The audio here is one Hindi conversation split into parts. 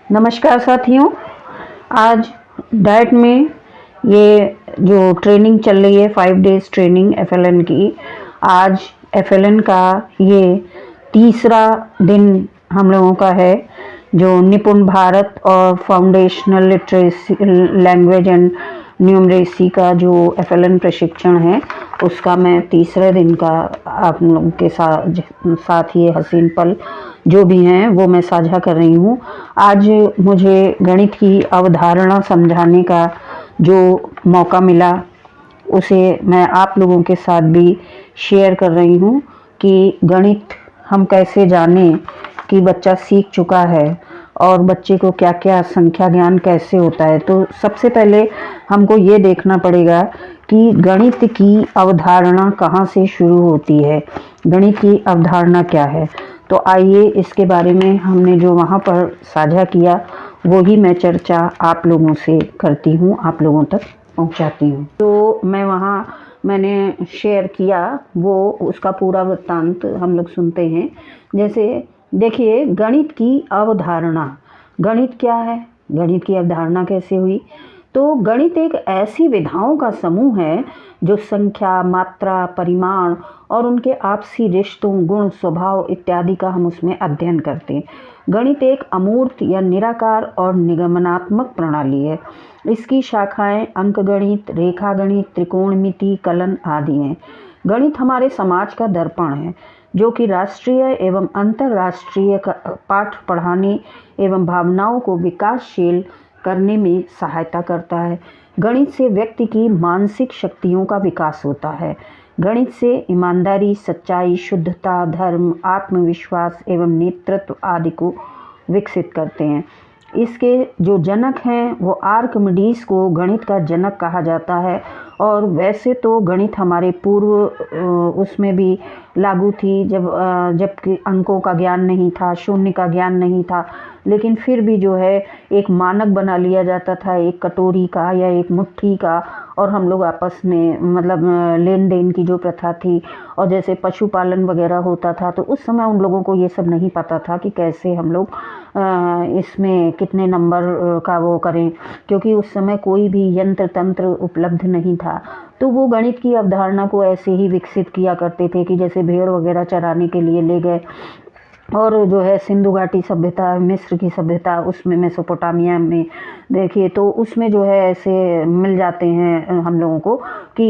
नमस्कार साथियों। आज डाइट में ये जो ट्रेनिंग चल रही है 5 डेज़ ट्रेनिंग एफएलएन की, आज एफएलएन का ये तीसरा दिन हम लोगों का है। जो निपुण भारत और foundational literacy language and numeracy का जो एफएलएन प्रशिक्षण है, उसका मैं तीसरे दिन का आप लोगों के साथ ये हसीन पल जो भी हैं वो मैं साझा कर रही हूँ। आज मुझे गणित की अवधारणा समझाने का जो मौका मिला, उसे मैं आप लोगों के साथ भी शेयर कर रही हूँ कि गणित हम कैसे जानें कि बच्चा सीख चुका है और बच्चे को क्या क्या संख्या ज्ञान कैसे होता है। तो सबसे पहले हमको ये देखना पड़ेगा कि गणित की अवधारणा कहाँ से शुरू होती है, गणित की अवधारणा क्या है। तो आइए इसके बारे में हमने जो वहाँ पर साझा किया वही मैं चर्चा आप लोगों से करती हूँ, आप लोगों तक पहुँचाती हूँ। तो मैंने शेयर किया वो उसका पूरा वृत्तांत हम लोग सुनते हैं। जैसे देखिए, गणित की अवधारणा, गणित क्या है, गणित की अवधारणा कैसे हुई। तो गणित एक ऐसी विधाओं का समूह है जो संख्या, मात्रा, परिमाण और उनके आपसी रिश्तों, गुण, स्वभाव इत्यादि का हम उसमें अध्ययन करते हैं। गणित एक अमूर्त या निराकार और निगमनात्मक प्रणाली है। इसकी शाखाएं अंकगणित, रेखागणित, त्रिकोणमिति, कलन आदि हैं। गणित हमारे समाज का दर्पण है जो कि राष्ट्रीय एवं अंतर्राष्ट्रीय पाठ पढ़ाने एवं भावनाओं को विकासशील करने में सहायता करता है। गणित से व्यक्ति की मानसिक शक्तियों का विकास होता है। गणित से ईमानदारी, सच्चाई, शुद्धता, धर्म, आत्मविश्वास एवं नेतृत्व आदि को विकसित करते हैं। इसके जो जनक हैं वो आर्किमिडीज को गणित का जनक कहा जाता है। और वैसे तो गणित हमारे पूर्व उसमें भी लागू थी, जबकि अंकों का ज्ञान नहीं था, शून्य का ज्ञान नहीं था, लेकिन फिर भी जो है एक मानक बना लिया जाता था, एक कटोरी का या एक मुट्ठी का, और हम लोग आपस में मतलब लेन देन की जो प्रथा थी। और जैसे पशुपालन वगैरह होता था तो उस समय उन लोगों को ये सब नहीं पता था कि कैसे हम लोग इसमें कितने नंबर का वो करें, क्योंकि उस समय कोई भी यंत्र तंत्र उपलब्ध नहीं था। तो वो गणित की अवधारणा को ऐसे ही विकसित किया करते थे कि जैसे भेड़ वगैरह चराने के लिए ले गए, और जो है सिंधु घाटी सभ्यता, मिस्र की सभ्यता, उसमें मेसोपोटामिया में देखिए तो उसमें जो है ऐसे मिल जाते हैं हम लोगों को कि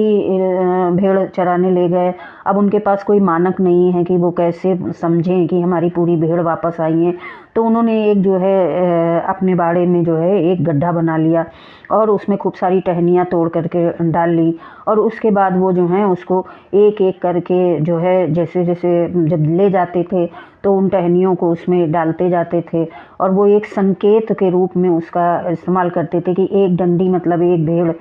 भेड़ चराने ले गए। अब उनके पास कोई मानक नहीं है कि वो कैसे समझें कि हमारी पूरी भेड़ वापस आई है। तो उन्होंने एक जो है अपने बाड़े में जो है एक गड्ढा बना लिया और उसमें खूब सारी टहनियाँ तोड़ करके डाल ली, और उसके बाद वो जो है उसको एक एक करके जो है जैसे जैसे जब ले जाते थे तो उन टहनियों को उसमें डालते जाते थे, और वो एक संकेत के रूप में उसका इस्तेमाल करते थे कि एक डंडी मतलब एक भेड़,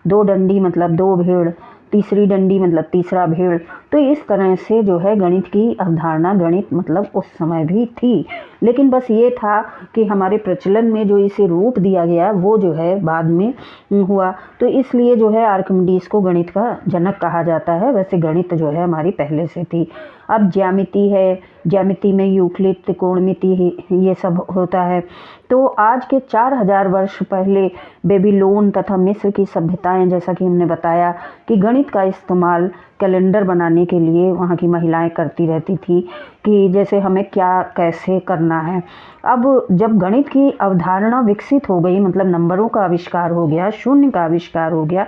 दो डंडी मतलब दो भेड़, तीसरी डंडी मतलब तीसरा भेड़। तो इस तरह से जो है गणित की अवधारणा, गणित मतलब उस समय भी थी, लेकिन बस ये था कि हमारे प्रचलन में जो इसे रूप दिया गया वो जो है बाद में हुआ। तो इसलिए जो है आर्किमिडीज को गणित का जनक कहा जाता है। वैसे गणित जो है हमारी पहले से थी। अब ज्यामिति है, ज्यामिति में यूक्लिड, त्रिकोणमिति ये सब होता है। तो आज के 4000 वर्ष पहले बेबीलोन तथा मिस्र की सभ्यताएं, जैसा कि हमने बताया कि गणित का इस्तेमाल कैलेंडर बनाने के लिए वहाँ की महिलाएं करती रहती थी कि जैसे हमें क्या कैसे करना है। अब जब गणित की अवधारणा विकसित हो गई, मतलब नंबरों का आविष्कार हो गया, शून्य का आविष्कार हो गया,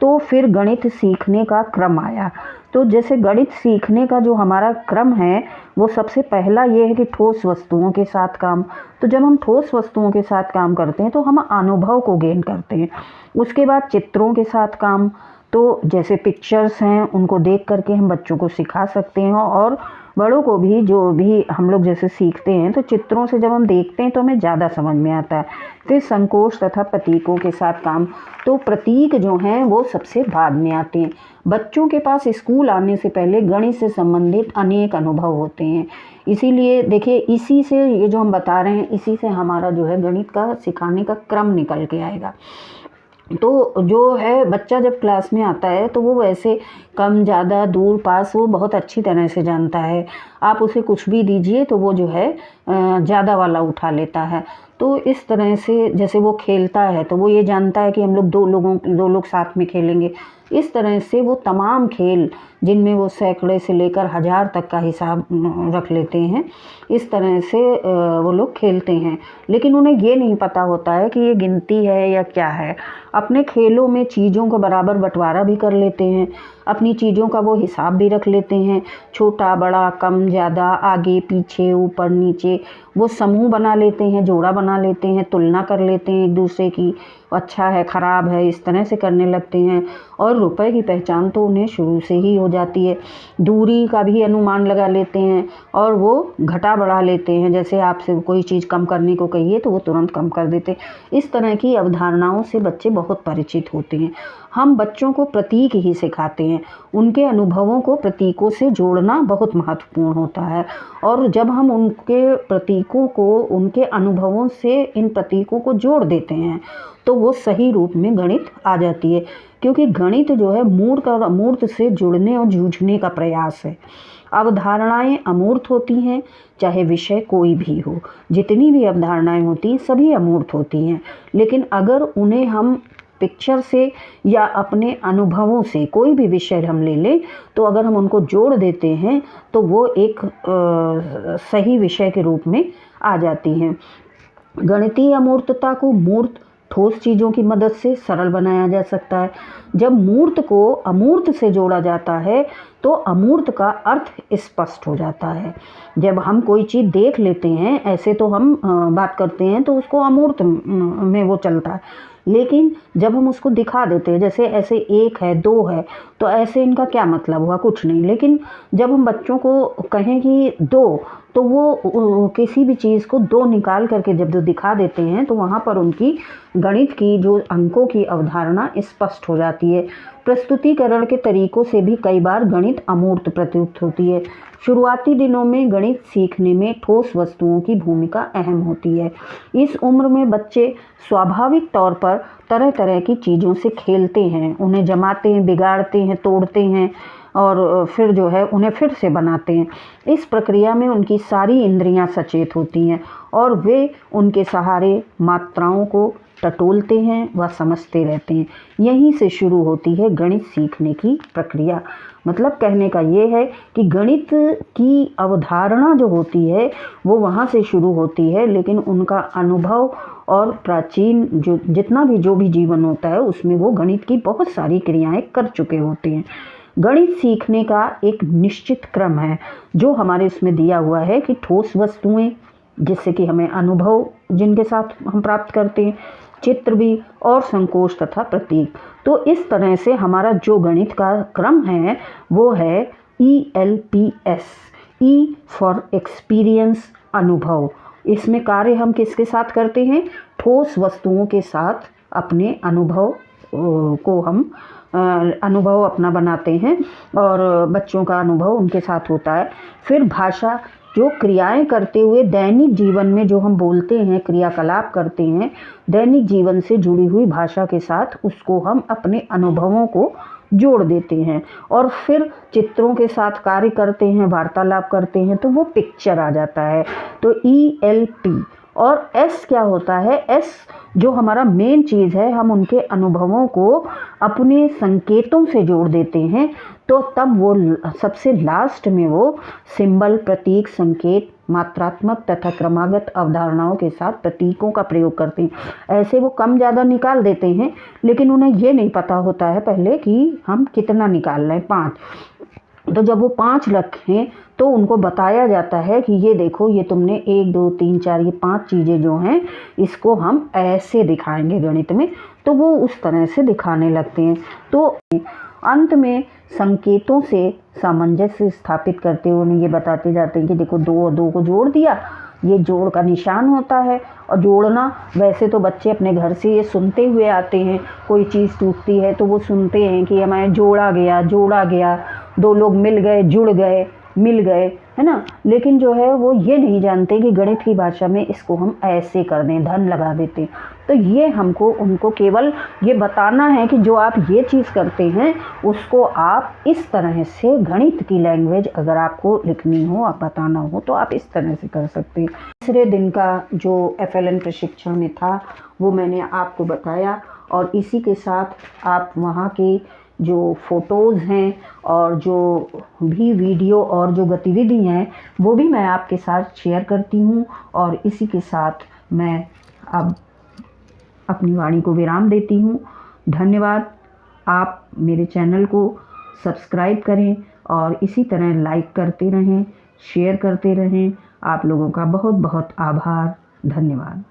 तो फिर गणित सीखने का क्रम आया। तो जैसे गणित सीखने का जो हमारा क्रम है वो सबसे पहला ये है कि ठोस वस्तुओं के साथ काम। तो जब हम ठोस वस्तुओं के साथ काम करते हैं तो हम अनुभव को गेन करते हैं। उसके बाद चित्रों के साथ काम, तो जैसे पिक्चर्स हैं उनको देख करके हम बच्चों को सिखा सकते हैं, और बड़ों को भी जो भी हम लोग जैसे सीखते हैं तो चित्रों से जब हम देखते हैं तो हमें ज़्यादा समझ में आता है। फिर संकोच तथा प्रतीकों के साथ काम, तो प्रतीक जो हैं वो सबसे बाद में आते हैं। बच्चों के पास स्कूल आने से पहले गणित से संबंधित अनेक अनुभव होते हैं। इसीलिए देखिए, इसी से ये जो हम बता रहे हैं, इसी से हमारा जो है गणित का सिखाने का क्रम निकल के आएगा। तो जो है बच्चा जब क्लास में आता है तो वो वैसे कम ज़्यादा दूर पास वो बहुत अच्छी तरह से जानता है। आप उसे कुछ भी दीजिए तो वो जो है ज़्यादा वाला उठा लेता है। तो इस तरह से जैसे वो खेलता है तो वो ये जानता है कि हम लोग दो लोग साथ में खेलेंगे। इस तरह से वो तमाम खेल जिनमें वो सैकड़े से लेकर हज़ार तक का हिसाब रख लेते हैं, इस तरह से वो लोग खेलते हैं। लेकिन उन्हें ये नहीं पता होता है कि ये गिनती है या क्या है। अपने खेलों में चीज़ों का बराबर बंटवारा भी कर लेते हैं, अपनी चीज़ों का वो हिसाब भी रख लेते हैं, छोटा बड़ा कम ज़्यादा, आगे पीछे ऊपर नीचे, वो समूह बना लेते हैं, जोड़ा बना लेते हैं, तुलना कर लेते हैं एक दूसरे की, अच्छा है ख़राब है, इस तरह से करने लगते हैं। और रुपए की पहचान तो उन्हें शुरू से ही हो जाती है। दूरी का भी अनुमान लगा लेते हैं और वो घटा बढ़ा लेते हैं। जैसे आपसे कोई चीज़ कम करने को कहिए तो वो तुरंत कम कर देते हैं। इस तरह की अवधारणाओं से बच्चे बहुत परिचित होते हैं। हम बच्चों को प्रतीक ही सिखाते हैं, उनके अनुभवों को प्रतीकों से जोड़ना बहुत महत्वपूर्ण होता है। और जब हम उनके प्रतीकों को उनके अनुभवों से इन प्रतीकों को जोड़ देते हैं तो वो सही रूप में गणित आ जाती है। क्योंकि गणित जो है मूर्त और अमूर्त से जुड़ने और जूझने का प्रयास है। अवधारणाएं अमूर्त होती हैं, चाहे विषय कोई भी हो। जितनी भी अवधारणाएं होती हैं सभी अमूर्त होती हैं, लेकिन अगर उन्हें हम पिक्चर से या अपने अनुभवों से कोई भी विषय हम ले लें तो अगर हम उनको जोड़ देते हैं तो वो एक सही विषय के रूप में आ जाती हैं। गणितीय अमूर्तता को मूर्त ठोस चीज़ों की मदद से सरल बनाया जा सकता है। जब मूर्त को अमूर्त से जोड़ा जाता है तो अमूर्त का अर्थ स्पष्ट हो जाता है। जब हम कोई चीज़ देख लेते हैं, ऐसे तो हम बात करते हैं तो उसको अमूर्त में वो चलता है, लेकिन जब हम उसको दिखा देते हैं, जैसे ऐसे 1 है 2 है तो ऐसे इनका क्या मतलब हुआ, कुछ नहीं। लेकिन जब हम बच्चों को कहें कि 2, तो वो किसी भी चीज़ को 2 निकाल करके जब जो दिखा देते हैं तो वहाँ पर उनकी गणित की जो अंकों की अवधारणा स्पष्ट हो जाती है। प्रस्तुतिकरण के तरीकों से भी कई बार गणित अमूर्त प्रतीत होती है। शुरुआती दिनों में गणित सीखने में ठोस वस्तुओं की भूमिका अहम होती है। इस उम्र में बच्चे स्वाभाविक तौर पर तरह तरह की चीज़ों से खेलते हैं, उन्हें जमाते हैं, बिगाड़ते हैं, तोड़ते हैं और फिर जो है उन्हें फिर से बनाते हैं। इस प्रक्रिया में उनकी सारी इंद्रियां सचेत होती हैं और वे उनके सहारे मात्राओं को टटोलते हैं व समझते रहते हैं। यहीं से शुरू होती है गणित सीखने की प्रक्रिया। मतलब कहने का ये है कि गणित की अवधारणा जो होती है वो वहाँ से शुरू होती है, लेकिन उनका अनुभव और प्राचीन जो भी जीवन होता है उसमें वो गणित की बहुत सारी क्रियाएं कर चुके होते हैं। गणित सीखने का एक निश्चित क्रम है जो हमारे इसमें दिया हुआ है कि ठोस वस्तुएं जिससे कि हमें अनुभव जिनके साथ हम प्राप्त करते हैं, चित्र भी, और संकोच तथा प्रतीक। तो इस तरह से हमारा जो गणित का क्रम है वो है ELPS, E फॉर एक्सपीरियंस, अनुभव। इसमें कार्य हम किसके साथ करते हैं, ठोस वस्तुओं के साथ अपने अनुभव को हम अनुभव अपना बनाते हैं और बच्चों का अनुभव उनके साथ होता है। फिर भाषा, जो क्रियाएं करते हुए दैनिक जीवन में जो हम बोलते हैं, क्रियाकलाप करते हैं, दैनिक जीवन से जुड़ी हुई भाषा के साथ उसको हम अपने अनुभवों को जोड़ देते हैं और फिर चित्रों के साथ कार्य करते हैं, वार्तालाप करते हैं, तो वो पिक्चर आ जाता है। तो ELP। और S क्या होता है, S जो हमारा मेन चीज़ है, हम उनके अनुभवों को अपने संकेतों से जोड़ देते हैं तो तब वो सबसे लास्ट में वो सिंबल, प्रतीक, संकेत, मात्रात्मक तथा क्रमागत अवधारणाओं के साथ प्रतीकों का प्रयोग करते हैं। ऐसे वो कम ज़्यादा निकाल देते हैं, लेकिन उन्हें ये नहीं पता होता है पहले कि हम कितना निकाल रहे हैं, 5। तो जब वो 5 रखें तो उनको बताया जाता है कि ये देखो, ये तुमने 1 2 3 4 ये 5 चीज़ें जो हैं इसको हम ऐसे दिखाएंगे गणित में, तो वो उस तरह से दिखाने लगते हैं। तो अंत में संकेतों से सामंजस्य स्थापित करते हुए उन्हें ये बताते जाते हैं कि देखो 2 और 2 को जोड़ दिया, ये जोड़ का निशान होता है। और जोड़ना वैसे तो बच्चे अपने घर से ये सुनते हुए आते हैं, कोई चीज़ टूटती है तो वो सुनते हैं कि हमारे जोड़ा गया, 2 लोग मिल गए, जुड़ गए, मिल गए, है ना। लेकिन जो है वो ये नहीं जानते कि गणित की भाषा में इसको हम ऐसे कर दें, धन लगा देते। तो ये हमको उनको केवल ये बताना है कि जो आप ये चीज़ करते हैं उसको आप इस तरह से, गणित की लैंग्वेज अगर आपको लिखनी हो, आप बताना हो, तो आप इस तरह से कर सकते हैं। तीसरे दिन का जो FLN प्रशिक्षण में था वो मैंने आपको बताया, और इसी के साथ आप वहाँ के जो फ़ोटोज़ हैं और जो भी वीडियो और जो गतिविधि हैं वो भी मैं आपके साथ शेयर करती हूँ। और इसी के साथ मैं अब अपनी वाणी को विराम देती हूँ। धन्यवाद। आप मेरे चैनल को सब्सक्राइब करें और इसी तरह लाइक करते रहें, शेयर करते रहें। आप लोगों का बहुत बहुत आभार। धन्यवाद।